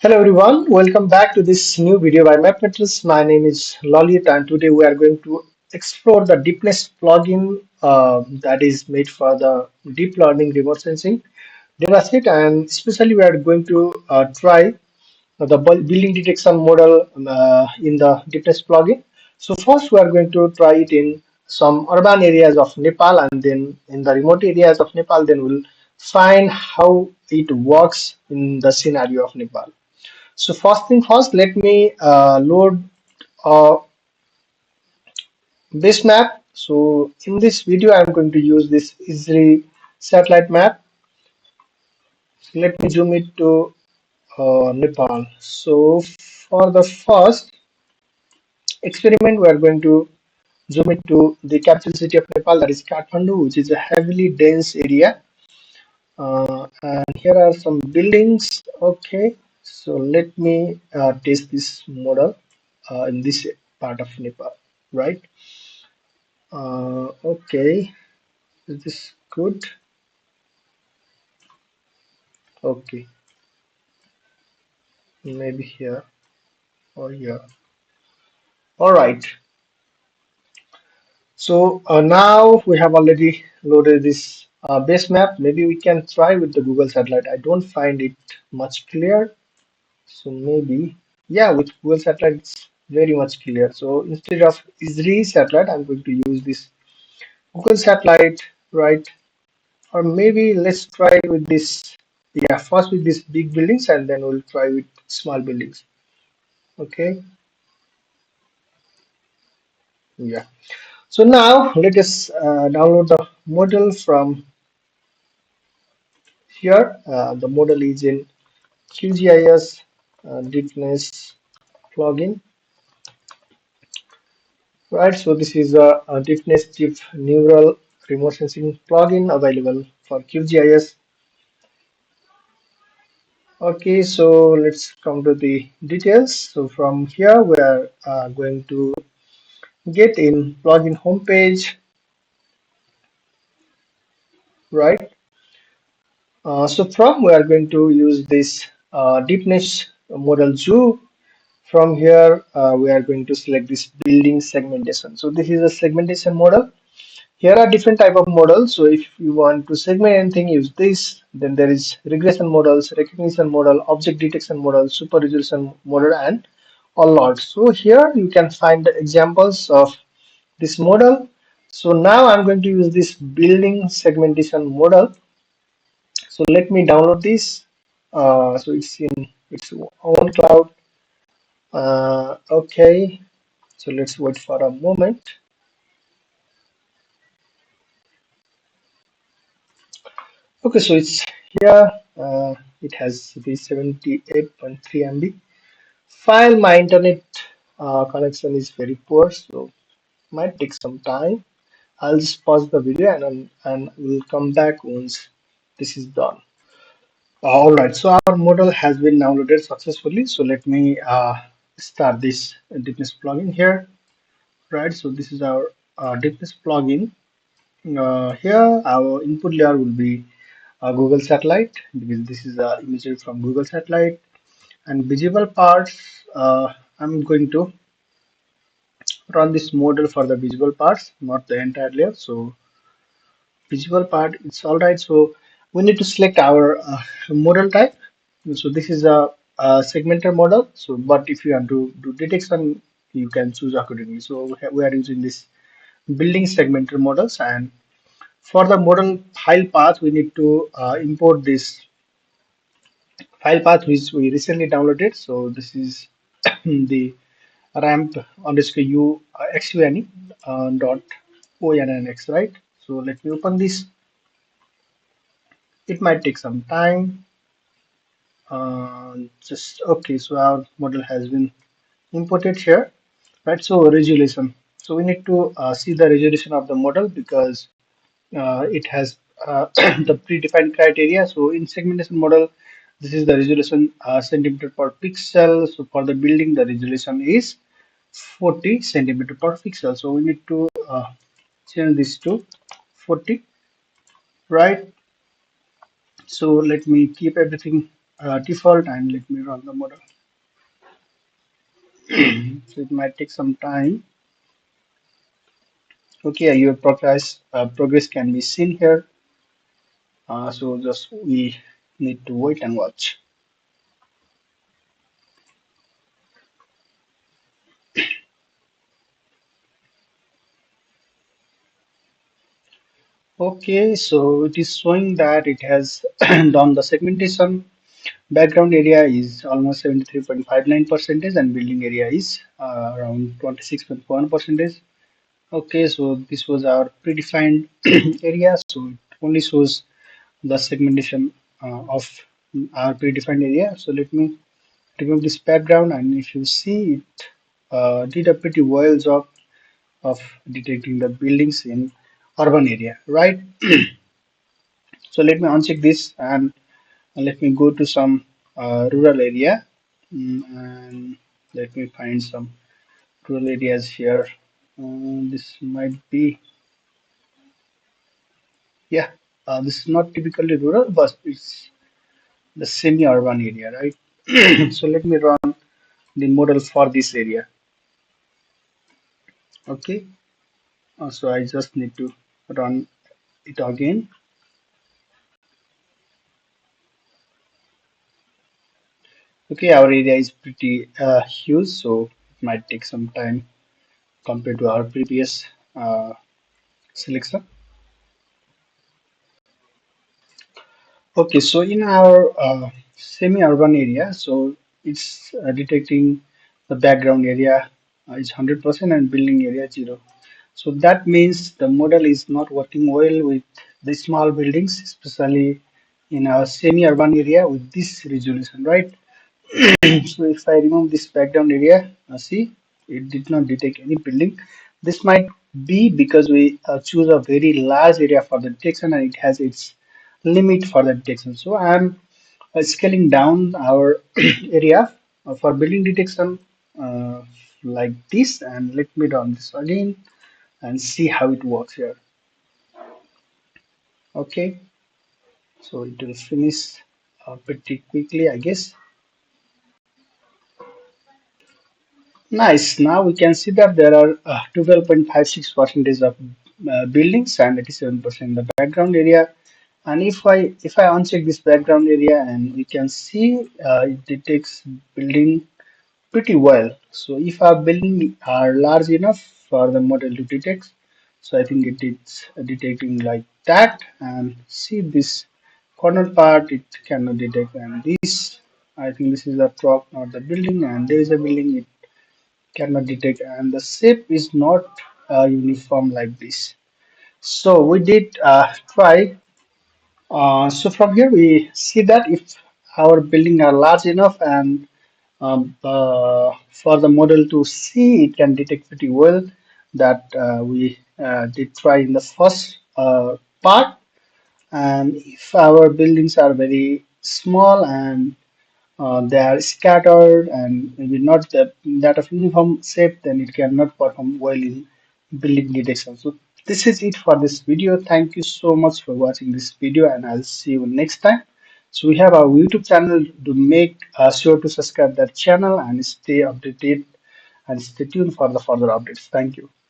Hello everyone, welcome back to this new video by Mathmetrics. My name is Lalit and today we are going to explore the deepness plugin that is made for the deep learning remote sensing dataset, and especially we are going to try the building detection model in the deepness plugin. So first we are going to try it in some urban areas of Nepal, and then in the remote areas of Nepal then we'll find how it works in the scenario of Nepal. So first thing first, let me load a base map. So in this video, I'm going to use this Israeli satellite map. So let me zoom it to Nepal. So for the first experiment, we are going to zoom it to the capital city of Nepal, that is Kathmandu, which is a heavily dense area. And here are some buildings. Okay, so let me test this model in this part of Nepal, right? Okay, is this good? Okay, maybe here or here. All right. So now we have already loaded this base map. Maybe we can try with the Google satellite. I don't find it much clear. So maybe, yeah, with Google satellite, it's very much clear. So instead of Esri satellite, I'm going to use this Google satellite, right? Or maybe let's try with this. Yeah, first with these big buildings, and then we'll try with small buildings. Okay. Yeah. So now let us download the model from here. The model is in QGIS deepness plugin, right? So this is a deepness deep neural remote sensing plugin available for QGIS. Okay, so let's come to the details. So from here, we are going to get in plugin homepage, right? So from we are going to use this deepness model zoo. From here, we are going to select this building segmentation. So this is a segmentation model. Here are different type of models. So if you want to segment anything, use this. Then there is regression models, recognition model, object detection model, super resolution model, and a lot. So here you can find the examples of this model. So now I'm going to use this building segmentation model. So let me download this. So it's in its own cloud. Okay, so let's wait for a moment. Okay, so it's here. It has the 78.3 MB file. My internet connection is very poor, so might take some time. I'll just pause the video and we'll come back once this is done. All right, so our model has been downloaded successfully. So let me start this deepness plugin here. Right, so this is our deepness plugin. Here, our input layer will be Google Satellite, because this is imagery from Google Satellite. And visible parts, I'm going to run this model for the visible parts, not the entire layer. So visible part, it's all right. So we need to select our model type. So this is a segmented model. So, but if you want to do detection, you can choose accordingly. So we are using this building segmented models, and for the model file path, we need to import this file path which we recently downloaded. So this is the ramp underscore u xuni dot onnx, right? So let me open this. It might take some time. Just okay. So our model has been imported here, right? So resolution. So we need to see the resolution of the model, because it has the predefined criteria. So in segmentation model, this is the resolution centimeter per pixel. So for the building, the resolution is 40 centimeter per pixel. So we need to change this to 40, right? So let me keep everything default and let me run the model. So it might take some time. Okay, your progress can be seen here. So just we need to wait and watch. Okay, so it is showing that it has done the segmentation. Background area is almost 73.59 percentage and building area is around 26.1 percentage. Okay, so this was our predefined area. So it only shows the segmentation of our predefined area. So let me remove this background, and if you see it did a pretty well job of detecting the buildings in urban area, right? So let me uncheck this and let me go to some rural area. And let me find some rural areas here. This might be, yeah, this is not typically rural, but it's the semi-urban area, right? So let me run the model for this area. Okay, so I just need to run it again. Okay, our area is pretty huge, so it might take some time compared to our previous selection. Okay, so in our semi-urban area, so it's detecting the background area is 100% and building area 0. So that means the model is not working well with the small buildings, especially in our semi-urban area with this resolution, right? So if I remove this background area, see, it did not detect any building. This might be because we choose a very large area for the detection and it has its limit for the detection. So I'm scaling down our area for building detection uh, like this, and let me run this again and see how it works here. Okay, so it will finish pretty quickly, I guess. Nice. Now we can see that there are 12.56 percentage of buildings and 87% the background area. And if I uncheck this background area, and we can see it detects building pretty well. So if our building are large enough for the model to detect, so I think it is detecting like that. And see this corner part, it cannot detect, and this I think this is a truck, not the building, and there is a building cannot detect, and the shape is not uniform like this. So we did try. So from here we see that if our building are large enough and for the model to see, it can detect pretty well that we did try in the first part. And if our buildings are very small and they are scattered and maybe not that of uniform shape, then it cannot perform well in building detection. So this is it for this video. Thank you so much for watching this video, and I'll see you next time. So we have our YouTube channel. To make sure to subscribe that channel and stay updated and stay tuned for the further updates. Thank you.